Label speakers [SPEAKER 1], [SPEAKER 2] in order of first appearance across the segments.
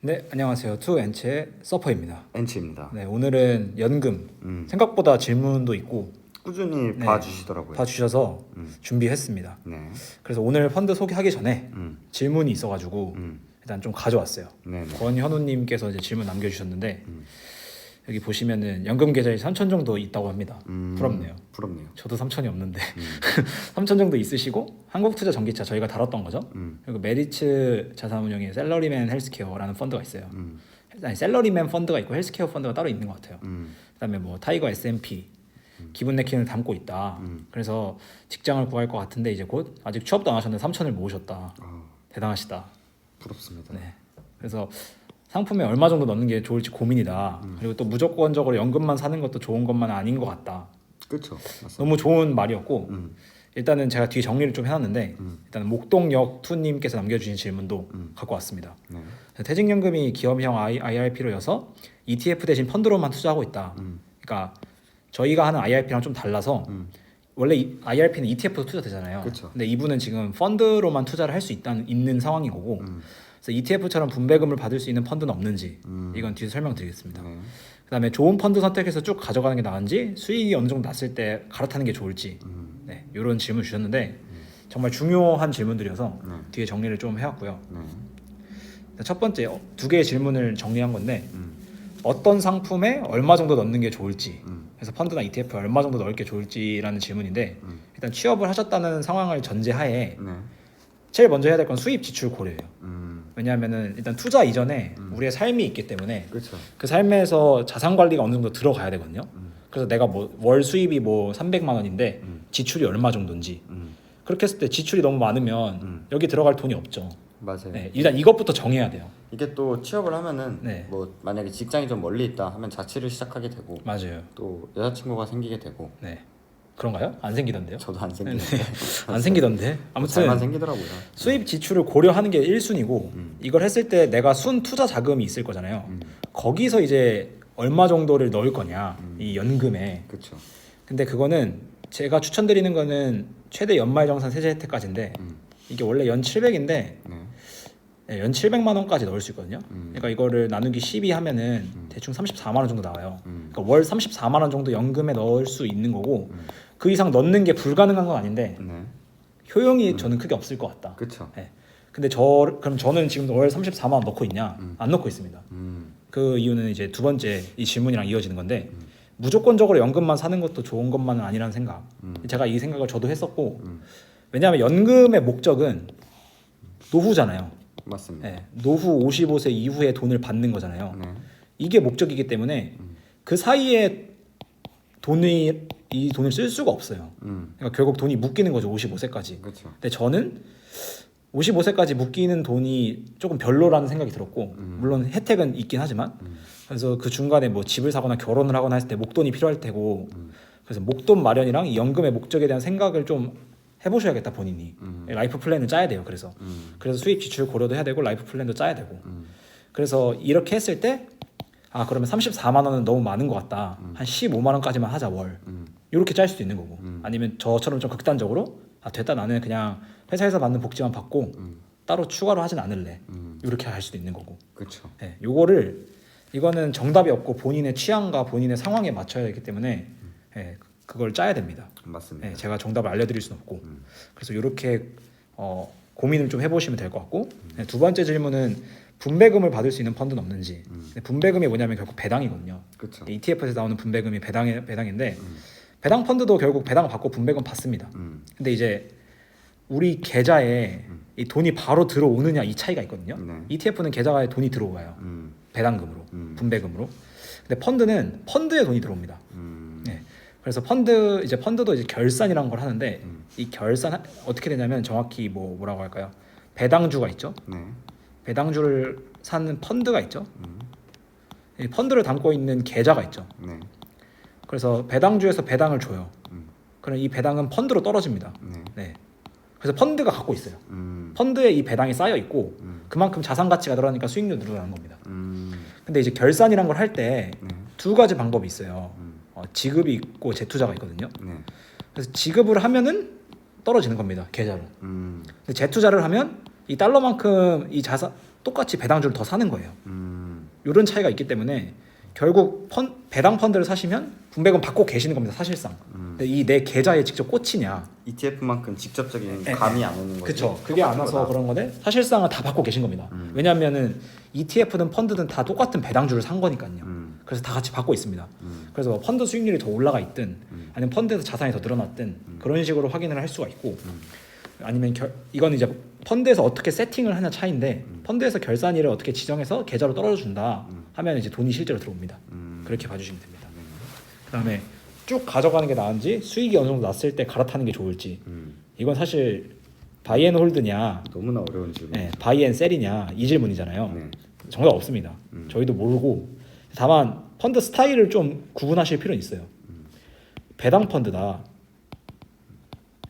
[SPEAKER 1] 네, 안녕하세요. 투엔치의 서퍼입니다.
[SPEAKER 2] 엔치입니다.
[SPEAKER 1] 네, 오늘은 연금. 생각보다 질문도 있고
[SPEAKER 2] 꾸준히
[SPEAKER 1] 네,
[SPEAKER 2] 봐주시더라고요.
[SPEAKER 1] 봐주셔서 준비했습니다.
[SPEAKER 2] 네.
[SPEAKER 1] 그래서 오늘 펀드 소개하기 전에 질문이 있어가지고
[SPEAKER 2] 음.
[SPEAKER 1] 일단 좀 가져왔어요.
[SPEAKER 2] 네네.
[SPEAKER 1] 권현우님께서 이제 질문 남겨주셨는데 여기 보시면은 연금 계좌에 3천 정도 있다고 합니다. 부럽네요.
[SPEAKER 2] 부럽네요.
[SPEAKER 1] 저도 3천이 없는데 3천 정도 있으시고 한국투자 전기차 저희가 다뤘던 거죠. 그리고 메리츠 자산운용의 셀러리맨 헬스케어라는 펀드가 있어요. 아니 셀러리맨 펀드가 있고 헬스케어 펀드가 따로 있는 것 같아요. 그다음에 뭐 타이거 S&P 기본 네킹을 담고 있다. 그래서 직장을 구할 것 같은데 이제 곧 아직 취업도 안 하셨는데 3천을 모으셨다. 대단하시다.
[SPEAKER 2] 부럽습니다.
[SPEAKER 1] 네. 그래서 상품에 얼마 정도 넣는 게 좋을지 고민이다. 그리고 또 무조건적으로 연금만 사는 것도 좋은 것만 아닌 것 같다.
[SPEAKER 2] 그렇죠. 맞습니다.
[SPEAKER 1] 너무 좋은 말이었고 일단은 제가 뒤에 정리를 좀 해놨는데 일단 목동역 투님께서 남겨주신 질문도 갖고 왔습니다.
[SPEAKER 2] 네.
[SPEAKER 1] 퇴직연금이 기업형 IRP로여서 ETF 대신 펀드로만 투자하고 있다. 그러니까 저희가 하는 IRP랑 좀 달라서 원래 IRP는 ETF도 투자되잖아요.
[SPEAKER 2] 그쵸.
[SPEAKER 1] 근데 이분은 지금 펀드로만 투자를 할 수 있는 상황인 거고 그래서 ETF처럼 분배금을 받을 수 있는 펀드는 없는지 이건 뒤에서 설명드리겠습니다.
[SPEAKER 2] 네.
[SPEAKER 1] 그다음에 좋은 펀드 선택해서 쭉 가져가는 게 나은지 수익이 어느 정도 났을 때 갈아타는 게 좋을지 네, 이런 질문 주셨는데 정말 중요한 질문들이어서 뒤에 정리를 좀 해왔고요. 첫 번째 두 개의 질문을 정리한 건데 어떤 상품에 얼마 정도 넣는 게 좋을지 그래서 펀드나 ETF에 얼마 정도 넣을 게 좋을지라는 질문인데 일단 취업을 하셨다는 상황을 전제하에
[SPEAKER 2] 네.
[SPEAKER 1] 제일 먼저 해야 될 건 수입 지출 고려예요. 왜냐하면은 일단 투자 이전에 우리의 삶이 있기 때문에
[SPEAKER 2] 그렇죠.
[SPEAKER 1] 그 삶에서 자산 관리가 어느 정도 들어가야 되거든요. 그래서 내가 뭐 월 수입이 뭐 300만 원인데 지출이 얼마 정도인지 그렇게 했을 때 지출이 너무 많으면 여기 들어갈 돈이 없죠.
[SPEAKER 2] 맞아요.
[SPEAKER 1] 네, 일단 이것부터 정해야 돼요.
[SPEAKER 2] 이게 또 취업을 하면은
[SPEAKER 1] 네.
[SPEAKER 2] 뭐 만약에 직장이 좀 멀리 있다 하면 자취를 시작하게 되고
[SPEAKER 1] 맞아요.
[SPEAKER 2] 또 여자친구가 생기게 되고
[SPEAKER 1] 네. 그런가요? 안 생기던데요?
[SPEAKER 2] 저도 안 생기는데
[SPEAKER 1] 안 생기던데. 아무튼
[SPEAKER 2] 잘만 생기더라고요.
[SPEAKER 1] 수입 지출을 고려하는 게 1순위고 이걸 했을 때 내가 순 투자 자금이 있을 거잖아요. 거기서 이제 얼마 정도를 넣을 거냐 이 연금에.
[SPEAKER 2] 그렇죠.
[SPEAKER 1] 근데 그거는 제가 추천드리는 거는 최대 연말정산 세제 혜택까지인데 이게 원래 연 700인데
[SPEAKER 2] 네.
[SPEAKER 1] 연 700만 원까지 넣을 수 있거든요. 그러니까 이거를 나누기 12 하면은 대충 34만 원 정도 나와요. 그러니까 월 34만 원 정도 연금에 넣을 수 있는 거고 그 이상 넣는 게 불가능한 건 아닌데
[SPEAKER 2] 네.
[SPEAKER 1] 효용이 저는 크게 없을 것 같다.
[SPEAKER 2] 그렇죠.
[SPEAKER 1] 네. 근데 그럼 저는 지금 월 34만 원 넣고 있냐? 안 넣고 있습니다. 그 이유는 이제 두 번째 이 질문이랑 이어지는 건데 무조건적으로 연금만 사는 것도 좋은 것만은 아니라는 생각. 제가 이 생각을 저도 했었고 왜냐하면 연금의 목적은 노후잖아요.
[SPEAKER 2] 맞습니다.
[SPEAKER 1] 네. 노후 55세 이후에 돈을 받는 거잖아요.
[SPEAKER 2] 네.
[SPEAKER 1] 이게 목적이기 때문에 그 사이에 이 돈을 쓸 수가 없어요. 그러니까 결국 돈이 묶이는 거죠. 55세까지.
[SPEAKER 2] 그렇죠.
[SPEAKER 1] 근데 저는 55세까지 묶이는 돈이 조금 별로라는 생각이 들었고 물론 혜택은 있긴 하지만 그래서 그 중간에 뭐 집을 사거나 결혼을 하거나 했을 때 목돈이 필요할 테고 그래서 목돈 마련이랑 이 연금의 목적에 대한 생각을 좀 해보셔야겠다 본인이. 라이프 플랜을 짜야 돼요. 그래서 수입 지출 고려도 해야 되고 라이프 플랜도 짜야 되고 그래서 이렇게 했을 때 그러면 34만 원은 너무 많은 것 같다. 한 15만 원까지만 하자 월. 이렇게 짤 수도 있는 거고 아니면 저처럼 좀 극단적으로 됐다 나는 그냥 회사에서 받는 복지만 받고 따로 추가로 하진 않을래. 이렇게 할 수도 있는 거고.
[SPEAKER 2] 그렇죠.
[SPEAKER 1] 네, 이거는 정답이 없고 본인의 취향과 본인의 상황에 맞춰야 되기 때문에 네, 그걸 짜야 됩니다.
[SPEAKER 2] 맞습니다.
[SPEAKER 1] 네, 제가 정답을 알려드릴 수는 없고 그래서 이렇게 고민을 좀 해보시면 될 것 같고 네, 두 번째 질문은 분배금을 받을 수 있는 펀드는 없는지. 분배금이 뭐냐면 결국 배당이거든요.
[SPEAKER 2] 그렇죠.
[SPEAKER 1] ETF에서 나오는 분배금이 배당인데 배당 펀드도 결국 배당 받고 분배금 받습니다. 근데 이제 우리 계좌에 이 돈이 바로 들어오느냐 이 차이가 있거든요.
[SPEAKER 2] 네.
[SPEAKER 1] ETF는 계좌에 돈이 들어와요. 배당금으로, 분배금으로. 근데 펀드는 펀드에 돈이 들어옵니다. 네. 그래서 펀드도 이제 결산이라는 걸 하는데 이 결산 어떻게 되냐면 정확히 뭐라고 할까요? 배당주가 있죠.
[SPEAKER 2] 네.
[SPEAKER 1] 배당주를 사는 펀드가 있죠. 이 펀드를 담고 있는 계좌가 있죠.
[SPEAKER 2] 네.
[SPEAKER 1] 그래서 배당주에서 배당을 줘요. 그럼 이 배당은 펀드로 떨어집니다.
[SPEAKER 2] 네.
[SPEAKER 1] 네. 그래서 펀드가 갖고 있어요. 펀드에 이 배당이 쌓여 있고 그만큼 자산 가치가 늘어나니까 수익률 늘어나는 겁니다. 근데 이제 결산이란 걸 할 때 두 가지 방법이 있어요. 지급이 있고 재투자가 있거든요.
[SPEAKER 2] 네.
[SPEAKER 1] 그래서 지급을 하면은 떨어지는 겁니다. 계좌로. 근데 재투자를 하면 이 달러만큼 이 똑같이 배당주를 더 사는 거예요. 이런 차이가 있기 때문에 결국 배당 펀드를 사시면 분배금 받고 계시는 겁니다. 사실상. 근데 이 내 계좌에 직접 꽂히냐?
[SPEAKER 2] ETF만큼 직접적인
[SPEAKER 1] 네,
[SPEAKER 2] 감이 안 오는 거죠.
[SPEAKER 1] 그렇죠. 그게 안 와서 그런 건데 사실상은 다 받고 계신 겁니다. 왜냐하면은 ETF든 펀드든 다 똑같은 배당주를 산 거니까요. 그래서 다 같이 받고 있습니다. 그래서 펀드 수익률이 더 올라가 있든 아니면 펀드에서 자산이 더 늘어났든 그런 식으로 확인을 할 수가 있고 아니면 이건 이제 펀드에서 어떻게 세팅을 하냐 차이인데 펀드에서 결산일을 어떻게 지정해서 계좌로 떨어준다 하면 이제 돈이 실제로 들어옵니다. 그렇게 봐주시면 됩니다. 그다음에 쭉 가져가는 게 나은지 수익이 어느 정도 났을 때 갈아타는 게 좋을지 이건 사실 바이앤홀드냐
[SPEAKER 2] 너무나 어려운 질문.
[SPEAKER 1] 네, 바이앤셀이냐 이 질문이잖아요.
[SPEAKER 2] 네.
[SPEAKER 1] 정답 없습니다. 저희도 모르고 다만 펀드 스타일을 좀 구분하실 필요는 있어요. 배당 펀드다.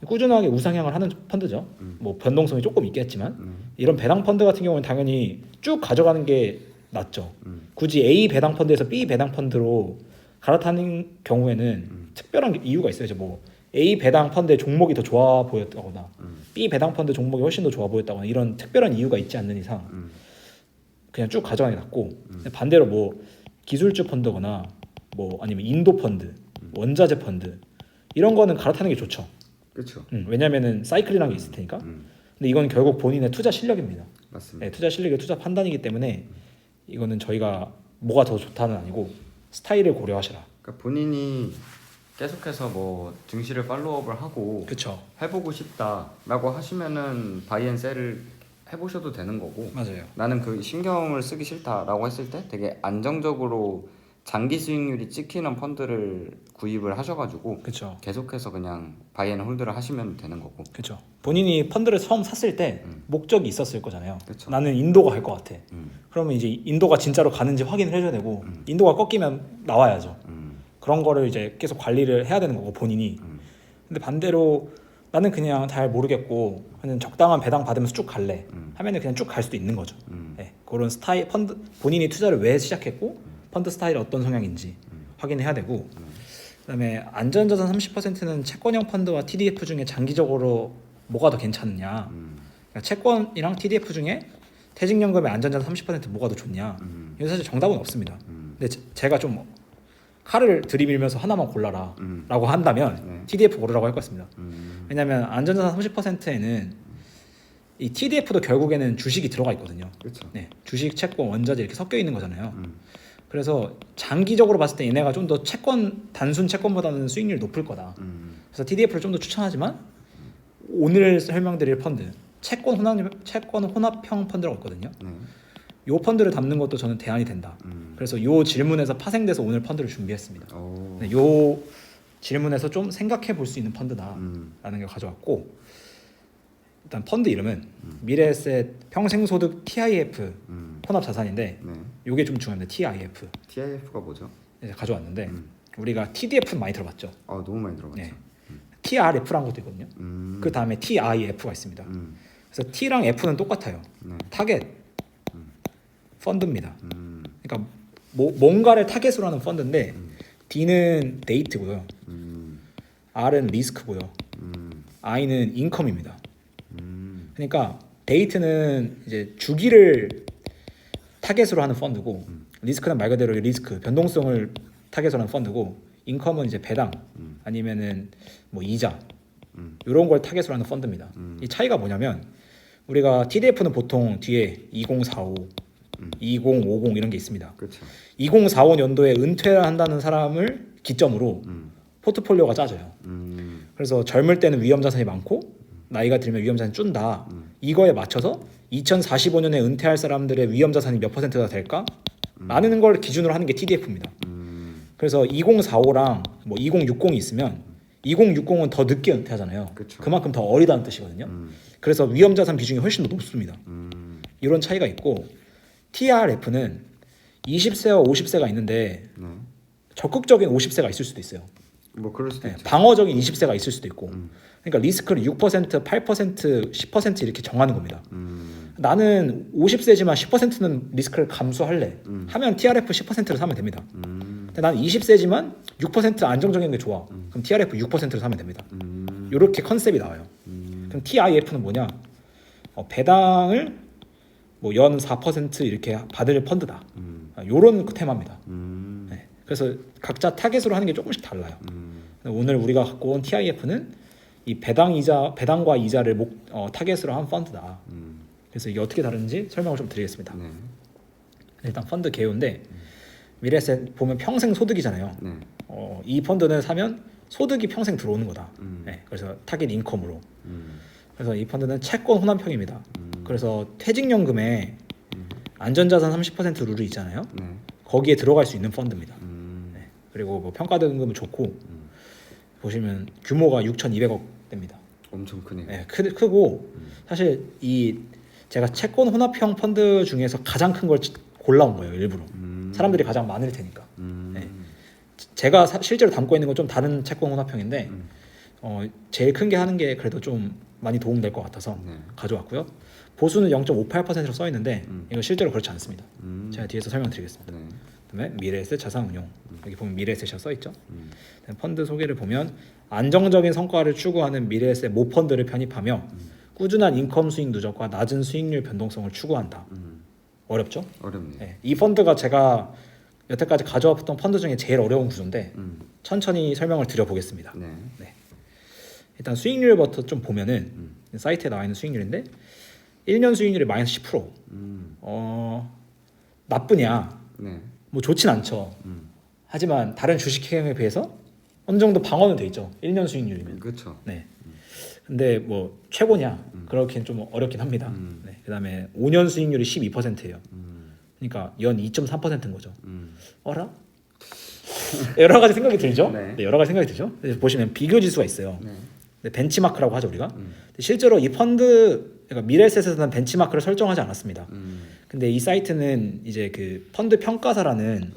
[SPEAKER 1] 꾸준하게 우상향을 하는 펀드죠. 뭐 변동성이 조금 있겠지만 이런 배당 펀드 같은 경우는 당연히 쭉 가져가는 게 낫죠. 굳이 A 배당 펀드에서 B 배당 펀드로 갈아타는 경우에는 특별한 이유가 있어요. 뭐 A 배당 펀드의 종목이 더 좋아 보였다거나 B 배당 펀드 종목이 훨씬 더 좋아 보였다거나 이런 특별한 이유가 있지 않는 이상 그냥 쭉 가져가는 게 낫고 반대로 뭐 기술주 펀드거나 뭐 아니면 인도 펀드, 원자재 펀드 이런 거는 갈아타는 게 좋죠.
[SPEAKER 2] 그렇죠.
[SPEAKER 1] 왜냐면은 사이클이라는 게 있을 테니까. 근데 이건 결국 본인의 투자 실력입니다.
[SPEAKER 2] 맞습니다.
[SPEAKER 1] 네, 투자 실력이 투자 판단이기 때문에 이거는 저희가 뭐가 더 좋다는 아니고 스타일을 고려하시라.
[SPEAKER 2] 그러니까 본인이 계속해서 뭐 증시를 팔로우업을 하고
[SPEAKER 1] 그렇죠.
[SPEAKER 2] 해보고 싶다라고 하시면은 바이앤셀을 해보셔도 되는 거고
[SPEAKER 1] 맞아요.
[SPEAKER 2] 나는 그 신경을 쓰기 싫다라고 했을 때 되게 안정적으로 장기 수익률이 찍히는 펀드를 구입을 하셔가지고
[SPEAKER 1] 그렇죠.
[SPEAKER 2] 계속해서 그냥 바이앤홀드를 하시면 되는 거고.
[SPEAKER 1] 그렇죠. 본인이 펀드를 처음 샀을 때 목적이 있었을 거잖아요.
[SPEAKER 2] 그쵸.
[SPEAKER 1] 나는 인도가 갈 것 같아. 그러면 이제 인도가 진짜로 가는지 확인을 해줘야 되고 인도가 꺾이면 나와야죠. 그런 거를 이제 계속 관리를 해야 되는 거고 본인이. 근데 반대로 나는 그냥 잘 모르겠고 그냥 적당한 배당 받으면서 쭉 갈래 하면은 그냥 쭉 갈 수도 있는 거죠. 네, 그런 스타일 펀드 본인이 투자를 왜 시작했고 펀드 스타일이 어떤 성향인지 확인해야 되고 그다음에 안전자산 30%는 채권형 펀드와 TDF 중에 장기적으로 뭐가 더 괜찮느냐. 그러니까 채권이랑 TDF 중에 퇴직연금의 안전자산 30% 뭐가 더 좋냐. 이건 사실 정답은 없습니다. 근데 제가 좀 칼을 들이밀면서 하나만 골라라 라고 한다면 TDF 고르라고 할 것 같습니다. 왜냐하면 안전자산 30%에는 이 TDF도 결국에는 주식이 들어가 있거든요.
[SPEAKER 2] 그렇죠.
[SPEAKER 1] 네, 주식, 채권, 원자재 이렇게 섞여 있는 거잖아요. 그래서 장기적으로 봤을 때 얘네가 좀 더 단순 채권보다는 수익률이 높을 거다. 그래서 TDF를 좀 더 추천하지만 오늘 설명드릴 펀드 채권 혼합형 펀드라고 있거든요. 요 펀드를 담는 것도 저는 대안이 된다. 그래서 요 질문에서 파생돼서 오늘 펀드를 준비했습니다. 네, 요 질문에서 좀 생각해 볼 수 있는 펀드다라는 걸 가져왔고 일단 펀드 이름은 미래에셋 평생소득 TIF 혼합자산인데 요게 좀 중요합니다. TIF
[SPEAKER 2] TIF가 뭐죠?
[SPEAKER 1] 이제 가져왔는데 우리가 TDF는 많이 들어봤죠.
[SPEAKER 2] 너무 많이 들어봤죠.
[SPEAKER 1] 네. TRF라는 것도 있거든요. 그 다음에 TIF가 있습니다. 그래서 T랑 F는 똑같아요. 타겟 펀드입니다. 그러니까 뭔가를 타겟으로 하는 펀드인데 D는 데이트고요. R은 리스크고요. I는 인컴입니다. 그러니까 데이트는 이제 주기를 타겟으로 하는 펀드고 리스크는 말 그대로 리스크 변동성을 타겟으로 하는 펀드고 인컴은 이제 배당 아니면은 뭐 이자 이런 걸 타겟으로 하는 펀드입니다. 이 차이가 뭐냐면 우리가 TDF는 보통 뒤에 2045, 2050 이런 게 있습니다.
[SPEAKER 2] 그렇죠.
[SPEAKER 1] 2045년도에 은퇴를 한다는 사람을 기점으로 포트폴리오가 짜져요. 그래서 젊을 때는 위험 자산이 많고 나이가 들면 위험 자산이 준다. 이거에 맞춰서 2045년에 은퇴할 사람들의 위험 자산이 몇 %가 될까? 라는 걸 기준으로 하는 게 TDF입니다. 그래서 2045랑 뭐 2060이 있으면 2060은 더 늦게 은퇴하잖아요.
[SPEAKER 2] 그쵸.
[SPEAKER 1] 그만큼 더 어리다는 뜻이거든요. 그래서 위험 자산 비중이 훨씬 더 높습니다. 이런 차이가 있고 TRF는 20세와 50세가 있는데 적극적인 50세가 있을 수도 있어요.
[SPEAKER 2] 뭐 그럴 수도 있죠.
[SPEAKER 1] 방어적인 20세가 있을 수도 있고 그러니까 리스크를 6%, 8%, 10% 이렇게 정하는 겁니다. 나는 50세지만 10%는 리스크를 감수할래 하면 TRF 10%를 사면 됩니다. 근데 나는 20세지만 6% 안정적인 게 좋아. 그럼 TRF 6%를 사면 됩니다. 이렇게 컨셉이 나와요. 그럼 TIF는 뭐냐? 배당을 뭐 연 4% 이렇게 받을 펀드다. 요런 테마입니다. 네. 그래서 각자 타겟으로 하는 게 조금씩 달라요. 오늘 우리가 갖고 온 TIF는 이 배당과 이자를 타겟으로 한 펀드다. 그래서 이게 어떻게 다른지 설명을 좀 드리겠습니다.
[SPEAKER 2] 네.
[SPEAKER 1] 일단 펀드 개요인데 미래에셋 보면 평생 소득이잖아요.
[SPEAKER 2] 네.
[SPEAKER 1] 이 펀드는 사면 소득이 평생 들어오는 거다. 네, 그래서 타겟 인컴으로. 그래서 이 펀드는 채권 혼합형입니다. 그래서 퇴직연금에 안전자산 30% 룰이 있잖아요.
[SPEAKER 2] 네.
[SPEAKER 1] 거기에 들어갈 수 있는 펀드입니다. 네, 그리고 뭐 평가등급은 좋고 보시면 규모가 6,200억 됩니다.
[SPEAKER 2] 엄청 크네요.
[SPEAKER 1] 네, 크고 사실 이 제가 채권 혼합형 펀드 중에서 가장 큰 걸 골라온 거예요, 일부러. 사람들이 가장 많을 테니까. 네. 제가 실제로 담고 있는 건 좀 다른 채권 혼합형인데 제일 큰 게 하는 게 그래도 좀 많이 도움될 것 같아서
[SPEAKER 2] 네.
[SPEAKER 1] 가져왔고요. 보수는 0.58%로 써 있는데 이거 실제로 그렇지 않습니다. 제가 뒤에서 설명드리겠습니다.
[SPEAKER 2] 네.
[SPEAKER 1] 그다음에 미래에셋 자산운용 여기 보면 미래에셋이 써 있죠. 펀드 소개를 보면 안정적인 성과를 추구하는 미래에셋 모펀드를 편입하며 꾸준한 인컴 수익 누적과 낮은 수익률 변동성을 추구한다. 어렵죠?
[SPEAKER 2] 어렵네요.
[SPEAKER 1] 네. 이 펀드가 제가 여태까지 가져왔던 펀드 중에 제일 어려운 구조인데 천천히 설명을 드려보겠습니다.
[SPEAKER 2] 네.
[SPEAKER 1] 일단 수익률부터 좀 보면은 사이트에 나와 있는 수익률인데 1년 수익률이 마이너스 10%. 나쁘냐?
[SPEAKER 2] 네.
[SPEAKER 1] 뭐 좋진 않죠. 하지만 다른 주식행위에 비해서 어느 정도 방어는 돼 있죠. 1년 수익률이면.
[SPEAKER 2] 그렇죠.
[SPEAKER 1] 네. 근데 뭐 최고냐? 그렇긴 좀 어렵긴 합니다. 네. 그다음에 5년 수익률이 12%예요. 그러니까 연 2.3%인 거죠. 어라? 여러 가지 생각이 들죠.
[SPEAKER 2] 네.
[SPEAKER 1] 네, 여러 가지 생각이 들죠. 그래서 보시면 비교 지수가 있어요.
[SPEAKER 2] 네.
[SPEAKER 1] 네, 벤치마크라고 하죠 우리가. 실제로 이 펀드 그러니까 미래에셋에서는 벤치마크를 설정하지 않았습니다. 근데 이 사이트는 이제 그 펀드 평가사라는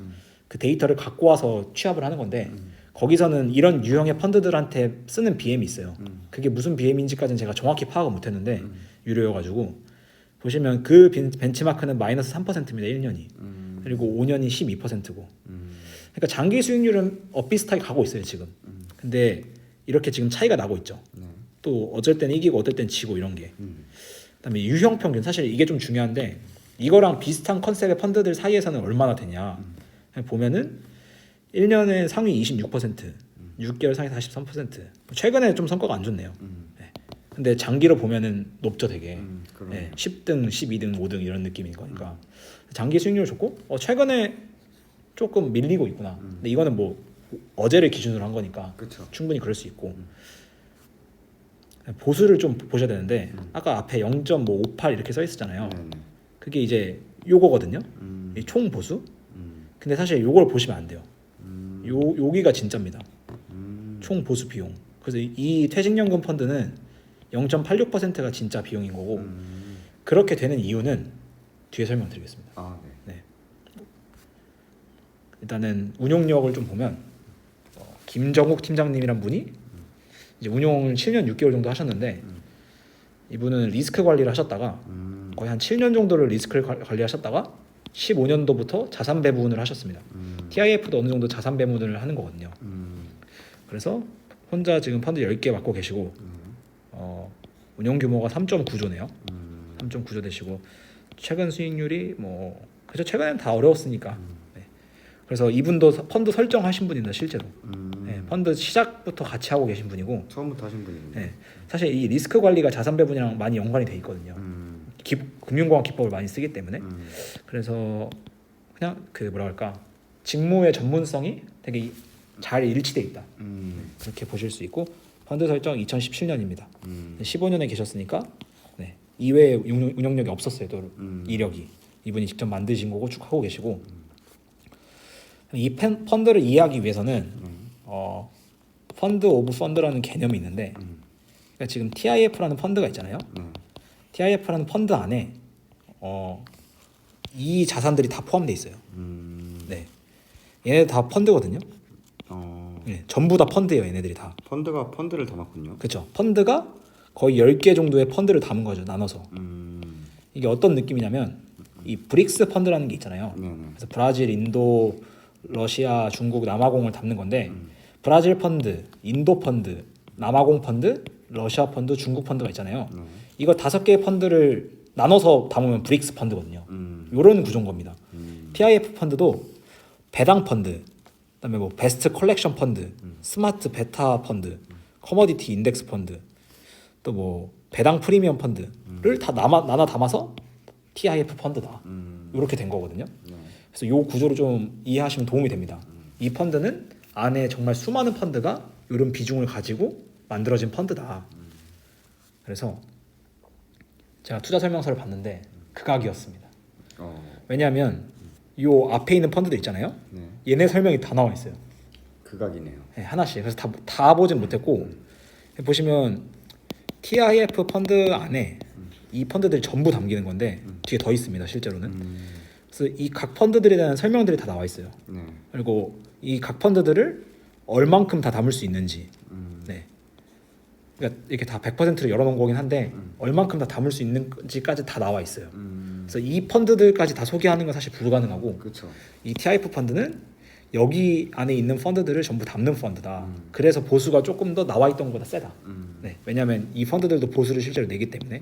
[SPEAKER 1] 그 데이터를 갖고 와서 취합을 하는 건데 거기서는 이런 유형의 펀드들한테 쓰는 BM이 있어요. 그게 무슨 BM인지까지는 제가 정확히 파악을 못했는데 유료여가지고 보시면 그 벤치마크는 마이너스 3%입니다. 1년이. 그리고 5년이 12%고. 그러니까 장기 수익률은 비슷하게 가고 있어요 지금. 근데 이렇게 지금 차이가 나고 있죠. 또 어쩔 때는 이기고 어떨 때는 지고 이런 게. 그다음에 유형 평균 사실 이게 좀 중요한데 이거랑 비슷한 컨셉의 펀드들 사이에서는 얼마나 되냐 보면은 1년에 상위 26%, 6개월 상위 43%. 최근에 좀 성과가 안 좋네요. 네. 근데 장기로 보면은 높죠 되게. 네. 10등, 12등, 5등 이런 느낌인 거니까 장기 수익률 좋고 최근에 조금 밀리고 있구나. 근데 이거는 뭐 어제를 기준으로 한 거니까
[SPEAKER 2] 그쵸.
[SPEAKER 1] 충분히 그럴 수 있고 보수를 좀 보셔야 되는데 아까 앞에 0.58 이렇게 써 있었잖아요. 그게 이제 요거거든요. 이 총 보수. 근데 사실 요걸 보시면 안 돼요. 여기가 진짜입니다. 총 보수 비용. 그래서 이 퇴직연금 펀드는 0.86%가 진짜 비용인 거고 그렇게 되는 이유는 뒤에 설명드리겠습니다.
[SPEAKER 2] 아, 네.
[SPEAKER 1] 네. 일단은 운용력을 좀 보면 김정욱 팀장님이란 분이 이제 운용을 7년 6개월 정도 하셨는데 이분은 리스크 관리를 하셨다가 거의 한 7년 정도를 리스크를 관리하셨다가 15년도부터 자산 배분을 하셨습니다. TIF도 어느 정도 자산 배분을 하는 거거든요. 그래서 혼자 지금 펀드 10개 맡고 계시고 운용 규모가 3.9조네요. 3.9조 되시고 최근 수익률이 뭐 그죠 최근에는 다 어려웠으니까. 네. 그래서 이분도 펀드 설정하신 분입니다 실제로. 네, 펀드 시작부터 같이 하고 계신 분이고.
[SPEAKER 2] 처음부터 하신 분이군요.
[SPEAKER 1] 네, 사실 이 리스크 관리가 자산 배분이랑 많이 연관이 돼 있거든요. 금융공학 기법을 많이 쓰기 때문에. 그래서 그냥 그 뭐라 할까 직무의 전문성이 되게 잘 일치돼 있다. 그렇게 보실 수 있고 펀드 설정 2017년입니다. 15년에 계셨으니까 네, 이외에 운영력이 없었어요. 또 이력이 이분이 직접 만드신 거고 쭉 하고 계시고 이 펀드를 이해하기 위해서는 펀드 오브 펀드라는 개념이 있는데 그러니까 지금 TIF라는 펀드가 있잖아요. TIF라는 펀드 안에 이 자산들이 다 포함되어 있어요. 네, 얘네 다 펀드거든요. 네, 전부 다 펀드예요. 얘네들이 다.
[SPEAKER 2] 펀드가 펀드를 담았군요.
[SPEAKER 1] 그렇죠. 펀드가 거의 10개 정도의 펀드를 담은 거죠. 나눠서. 이게 어떤 느낌이냐면 이 브릭스 펀드라는 게 있잖아요. 그래서 브라질, 인도, 러시아, 중국, 남아공을 담는 건데 브라질 펀드, 인도 펀드, 남아공 펀드, 러시아 펀드, 중국 펀드가 있잖아요. 이거 5개의 펀드를 나눠서 담으면 브릭스 펀드거든요. 이런 구조인 겁니다. TIF 펀드도 배당 펀드, 그다음에 뭐 베스트 컬렉션 펀드, 스마트 베타 펀드, 커머디티 인덱스 펀드, 또 뭐 배당 프리미엄 펀드를 다 나눠 담아서 TIF 펀드다. 이렇게 된 거거든요. 그래서 이 구조를 좀 이해하시면 도움이 됩니다. 이 펀드는 안에 정말 수많은 펀드가 이런 비중을 가지고 만들어진 펀드다. 그래서 제가 투자 설명서를 봤는데 극악이었습니다. 왜냐하면 이 앞에 있는 펀드들 있잖아요.
[SPEAKER 2] 네.
[SPEAKER 1] 얘네 설명이 다 나와 있어요.
[SPEAKER 2] 극악이네요.
[SPEAKER 1] 네, 하나씩. 그래서 다 보진 못했고 보시면 TIF 펀드 안에 이 펀드들이 전부 담기는 건데 뒤에 더 있습니다. 실제로는. 그래서 이 각 펀드들에 대한 설명들이 다 나와 있어요.
[SPEAKER 2] 네.
[SPEAKER 1] 그리고 이 각 펀드들을 얼만큼 다 담을 수 있는지. 네. 그러니까 이렇게 다 100%를 열어놓은 거긴 한데 얼만큼 다 담을 수 있는지까지 다 나와 있어요. 그래서 이 펀드들까지 다 소개하는 건 사실 불가능하고
[SPEAKER 2] 그렇죠.
[SPEAKER 1] 이 TIF 펀드는 여기 안에 있는 펀드들을 전부 담는 펀드다. 그래서 보수가 조금 더 나와 있던 것보다 세다. 네. 왜냐하면 이 펀드들도 보수를 실제로 내기 때문에.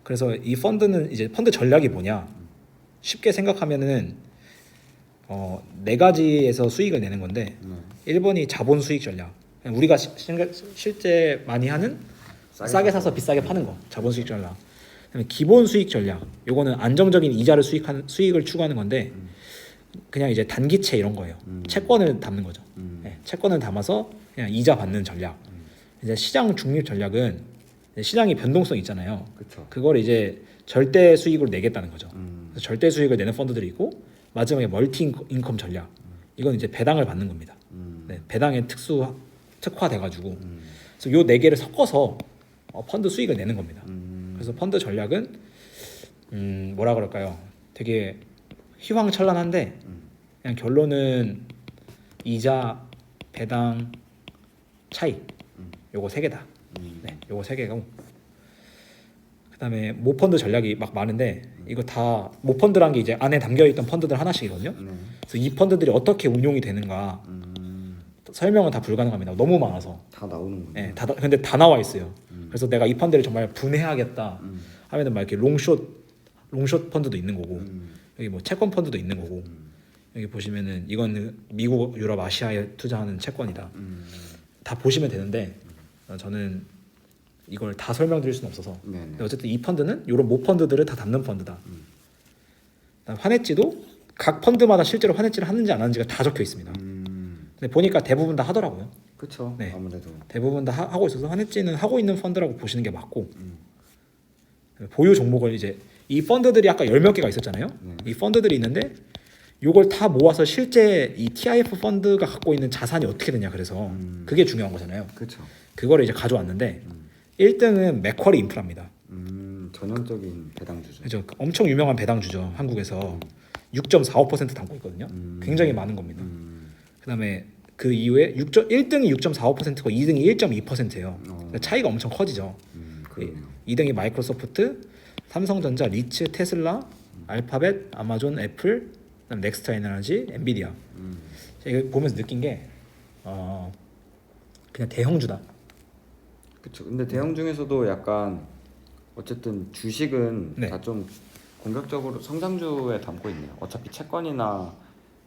[SPEAKER 1] 그래서 이 펀드는 이제 펀드 전략이 뭐냐? 쉽게 생각하면은 네 가지에서 수익을 내는 건데 1번이 자본 수익 전략. 그냥 우리가 실제 많이 하는 싸게 사서 비싸게 파는 거. 자본 수익 전략. 그다음에 기본 수익 전략. 요거는 안정적인 이자를 수익을 추구하는 건데 그냥 이제 단기채 이런 거예요. 채권을 담는 거죠. 네, 채권을 담아서 그냥 이자 받는 전략. 이제 시장 중립 전략은 시장이 변동성 있잖아요.
[SPEAKER 2] 그렇죠.
[SPEAKER 1] 그걸 이제 절대 수익으로 내겠다는 거죠. 그래서 절대 수익을 내는 펀드들이 있고 마지막에 멀티 인컴 전략. 이건 이제 배당을 받는 겁니다. 네, 배당에 특화돼가지고 그래서 요 네 개를 섞어서 펀드 수익을 내는 겁니다. 그래서 펀드 전략은 뭐라 그럴까요? 되게 휘황찬란한데 그냥 결론은 이자, 배당, 차익 요거 세 개다. 네, 요거 세 개고 그다음에 모펀드 전략이 막 많은데 이거 다 모펀드란 게 이제 안에 담겨 있던 펀드들 하나씩이거든요. 그래서 이 펀드들이 어떻게 운용이 되는가 설명은 다 불가능합니다. 너무 많아서.
[SPEAKER 2] 다 나오는군요.
[SPEAKER 1] 네, 근데 다 나와 있어요. 그래서 내가 이 펀드를 정말 분해하겠다 하면은 막 이렇게 롱숏 펀드도 있는 거고 여기 뭐 채권 펀드도 있는 거고 여기 보시면은 이건 미국, 유럽, 아시아에 투자하는 채권이다. 다 보시면 되는데 저는 이걸 다 설명드릴 수는 없어서 근데 어쨌든 이 펀드는 이런 모펀드들을 다 담는 펀드다. 환해지도 각 펀드마다 실제로 환해지를 하는지 안 하는지가 다 적혀 있습니다. 근데 보니까 대부분 다 하더라고요.
[SPEAKER 2] 그렇죠.
[SPEAKER 1] 네.
[SPEAKER 2] 아무래도
[SPEAKER 1] 대부분 다 하고 있어서 환해지는 하고 있는 펀드라고 보시는 게 맞고 보유 종목을 이제 이 펀드들이 아까 10몇 개가 있었잖아요. 이 펀드들이 있는데 요걸 다 모아서 실제 이 TIF 펀드가 갖고 있는 자산이 어떻게 되냐 그래서 그게 중요한 거잖아요.
[SPEAKER 2] 그렇죠.
[SPEAKER 1] 그거를 이제 가져왔는데 1등은 맥쿼리 인프라입니다.
[SPEAKER 2] 전형적인 배당주죠.
[SPEAKER 1] 그죠? 엄청 유명한 배당주죠. 한국에서 6.45% 담고 있거든요. 굉장히 많은 겁니다. 그다음에 그 이후에 1등이 6.45%고 2등이 1.2%예요. 그러니까 차이가 엄청 커지죠.
[SPEAKER 2] 그러네요.
[SPEAKER 1] 2등이 마이크로소프트, 삼성전자, 리츠, 테슬라, 알파벳, 아마존, 애플, 그다음 넥스트 에너지, 엔비디아. 제가 보면서 느낀 게 그냥 대형주다.
[SPEAKER 2] 그렇죠. 근데 대형 중에서도 약간 어쨌든 주식은
[SPEAKER 1] 네.
[SPEAKER 2] 다 좀 공격적으로 성장주에 담고 있네요. 어차피 채권이나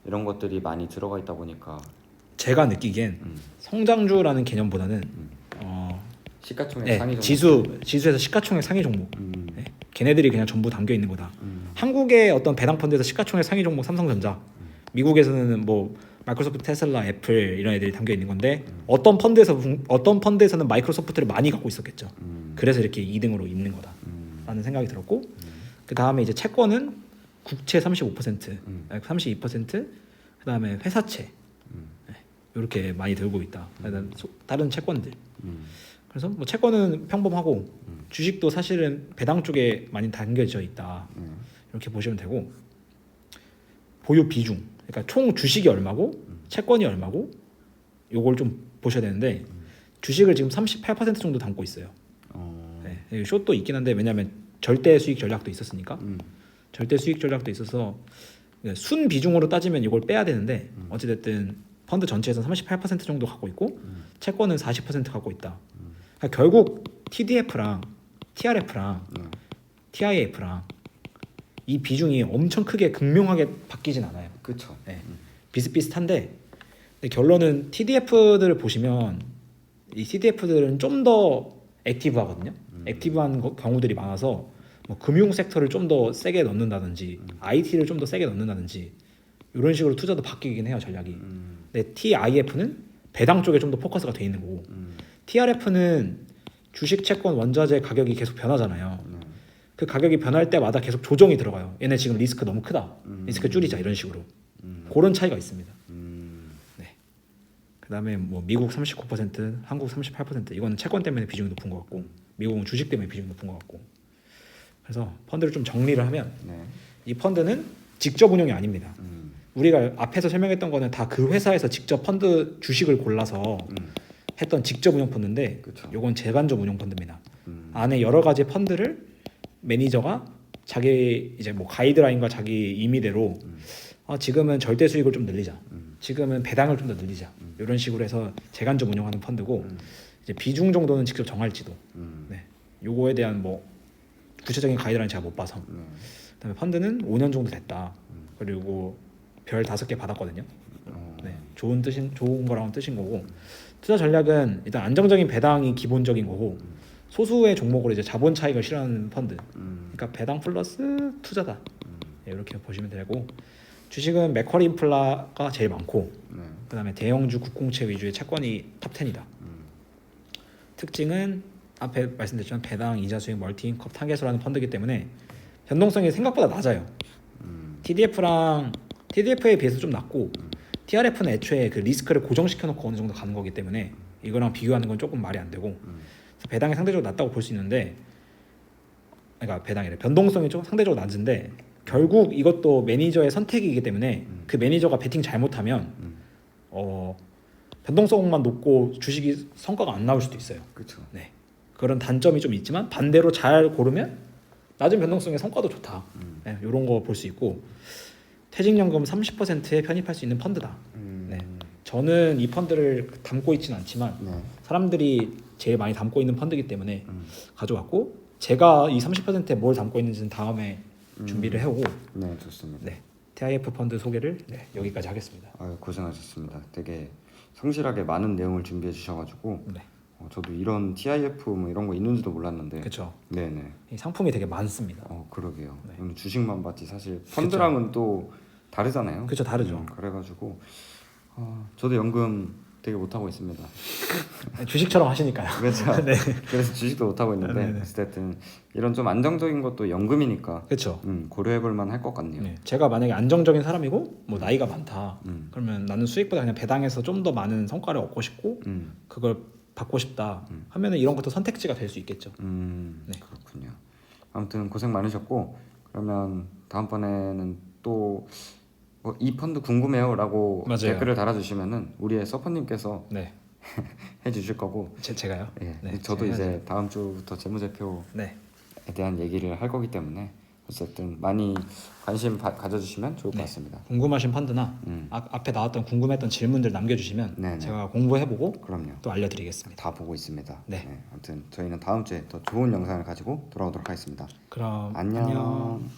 [SPEAKER 2] 이런 것들이 많이 들어가 있다 보니까
[SPEAKER 1] 제가 느끼기엔 성장주라는 개념보다는
[SPEAKER 2] 시가총액
[SPEAKER 1] 네,
[SPEAKER 2] 상위 종목.
[SPEAKER 1] 지수에서 시가총액 상위 종목. 네, 걔네들이 그냥 전부 담겨 있는 거다. 한국의 어떤 배당 펀드에서 시가총액 상위 종목 삼성전자, 미국에서는 뭐 마이크로소프트, 테슬라, 애플 이런 애들이 담겨 있는 건데 어떤 펀드에서는 마이크로소프트를 많이 갖고 있었겠죠. 그래서 이렇게 2등으로 있는 거다라는 생각이 들었고 그 다음에 이제 채권은 국채 35%, 32%, 그 다음에 회사채 네, 이렇게 많이 들고 있다. 다른 채권들. 그래서 뭐 채권은 평범하고 주식도 사실은 배당 쪽에 많이 담겨져 있다. 이렇게 보시면 되고 보유 비중, 그러니까 총 주식이 얼마고 채권이 얼마고 요걸 좀 보셔야 되는데 주식을 지금 38% 정도 담고 있어요. 네, 숏도 있긴 한데 왜냐하면 절대 수익 전략도 있었으니까 절대 수익 전략도 있어서 순 비중으로 따지면 이걸 빼야 되는데 어찌됐든 펀드 전체에서 38% 정도 갖고 있고 채권은 40% 갖고 있다. 그러니까 결국 TDF랑 TRF랑 TIF랑 이 비중이 엄청 크게 극명하게 바뀌진 않아요.
[SPEAKER 2] 그렇죠.
[SPEAKER 1] 네. 비슷비슷한데 근데 결론은 TDF들을 보시면 이 TDF들은 좀 더 액티브하거든요. 액티브한 경우들이 많아서 뭐 금융 섹터를 좀 더 세게 넣는다든지 IT를 좀 더 세게 넣는다든지 이런 식으로 투자도 바뀌긴 해요 전략이. 근데 TIF는 배당 쪽에 좀 더 포커스가 돼 있는 거고 TRF는 주식 채권 원자재 가격이 계속 변하잖아요. 그 가격이 변할 때마다 계속 조정이 들어가요. 얘네 지금 리스크 너무 크다. 리스크 줄이자 이런 식으로. 그런 차이가 있습니다. 네. 그다음에 뭐 미국 39%, 한국 38% 이거는 채권 때문에 비중이 높은 것 같고 미국은 주식 때문에 비중이 높은 것 같고. 그래서 펀드를 좀 정리를 하면 이 펀드는 직접 운용이 아닙니다. 우리가 앞에서 설명했던 거는 다 그 회사에서 직접 펀드 주식을 골라서 했던 직접 운용 펀드인데 요건 재간접 운용 펀드입니다. 안에 여러 가지 펀드를 매니저가 자기 이제 뭐 가이드라인과 자기 임의대로 지금은 절대 수익을 좀 늘리자. 지금은 배당을 좀 더 늘리자. 이런 식으로 해서 재간접 운영하는 펀드고 이제 비중 정도는 직접 정할지도. 네. 요거에 대한 뭐 구체적인 가이드라인 제가 못 봐서. 그다음에 펀드는 5년 정도 됐다. 그리고 별 5개 받았거든요. 네. 좋은 거라는 뜻인 거고. 투자 전략은 일단 안정적인 배당이 기본적인 거고 소수의 종목으로 이제 자본 차익을 실현하는 펀드. 그러니까 배당 플러스 투자다. 네, 이렇게 보시면 되고 주식은 맥쿼리 인플라가 제일 많고 그다음에 대형주 국공채 위주의 채권이 탑 10이다. 특징은 앞에 말씀드렸지만 배당, 이자 수익, 멀티인컵, 타겟으로 하는 펀드이기 때문에 변동성이 생각보다 낮아요. TDF에 비해서 좀 낮고 TRF는 애초에 그 리스크를 고정시켜 놓고 어느 정도 가는 거기 때문에 이거랑 비교하는 건 조금 말이 안 되고 배당이 상대적으로 낮다고 볼 수 있는데 그러니까 배당이래 변동성이 좀 상대적으로 낮은데 결국 이것도 매니저의 선택이기 때문에 그 매니저가 베팅 잘못하면 변동성만 높고 주식이 성과가 안 나올 수도 있어요.
[SPEAKER 2] 그렇죠.
[SPEAKER 1] 네. 그런 단점이 좀 있지만 반대로 잘 고르면 낮은 변동성의 성과도 좋다. 네, 이런 거 볼 수 있고 퇴직연금 30%에 편입할 수 있는 펀드다. 네. 저는 이 펀드를 담고 있지는 않지만 사람들이 제일 많이 담고 있는 펀드이기 때문에 가져왔고 제가 이 30%에 뭘 담고 있는지는 다음에 준비를 해오고
[SPEAKER 2] 네, 좋습니다.
[SPEAKER 1] 네. TIF 펀드 소개를 여기까지 하겠습니다.
[SPEAKER 2] 아유, 고생하셨습니다. 되게 성실하게 많은 내용을 준비해 주셔가지고
[SPEAKER 1] 네.
[SPEAKER 2] 저도 이런 TIF 뭐 이런 거 있는지도 몰랐는데.
[SPEAKER 1] 그렇죠.
[SPEAKER 2] 네네.
[SPEAKER 1] 이 상품이 되게 많습니다.
[SPEAKER 2] 그러게요.
[SPEAKER 1] 네.
[SPEAKER 2] 오늘 주식만 봤지 사실 펀드랑은 또 다르잖아요.
[SPEAKER 1] 그렇죠, 다르죠.
[SPEAKER 2] 그래가지고 저도 연금 되게 못 하고 있습니다.
[SPEAKER 1] 주식처럼 하시니까요.
[SPEAKER 2] 그렇죠.
[SPEAKER 1] 네.
[SPEAKER 2] 그래서 주식도 못 하고 있는데
[SPEAKER 1] 네네.
[SPEAKER 2] 어쨌든 이런 좀 안정적인 것도 연금이니까
[SPEAKER 1] 그렇죠.
[SPEAKER 2] 고려해볼 만할 것 같네요.
[SPEAKER 1] 네. 제가 만약에 안정적인 사람이고 뭐 나이가 많다. 그러면 나는 수익보다 그냥 배당해서 좀 더 많은 성과를 얻고 싶고 그걸 받고 싶다 하면은 이런 것도 선택지가 될 수 있겠죠. 네.
[SPEAKER 2] 그렇군요. 아무튼 고생 많으셨고 그러면 다음번에는 또 이 펀드 궁금해요라고
[SPEAKER 1] 맞아요.
[SPEAKER 2] 댓글을 달아주시면은 우리의 서퍼님께서
[SPEAKER 1] 네.
[SPEAKER 2] 해주실 거고
[SPEAKER 1] 제가요?
[SPEAKER 2] 예,
[SPEAKER 1] 네,
[SPEAKER 2] 저도
[SPEAKER 1] 제가
[SPEAKER 2] 이제 다음 주부터 재무제표에
[SPEAKER 1] 네.
[SPEAKER 2] 대한 얘기를 할 거기 때문에 어쨌든 많이 관심 가져주시면 좋을 것 같습니다.
[SPEAKER 1] 궁금하신 펀드나
[SPEAKER 2] 음.
[SPEAKER 1] 앞에 나왔던 궁금했던 질문들 남겨주시면
[SPEAKER 2] 네네.
[SPEAKER 1] 제가 공부해보고
[SPEAKER 2] 그럼요.
[SPEAKER 1] 또 알려드리겠습니다.
[SPEAKER 2] 다 보고 있습니다.
[SPEAKER 1] 네.
[SPEAKER 2] 아무튼 저희는 다음 주에 더 좋은 영상을 가지고 돌아오도록 하겠습니다.
[SPEAKER 1] 그럼
[SPEAKER 2] 안녕.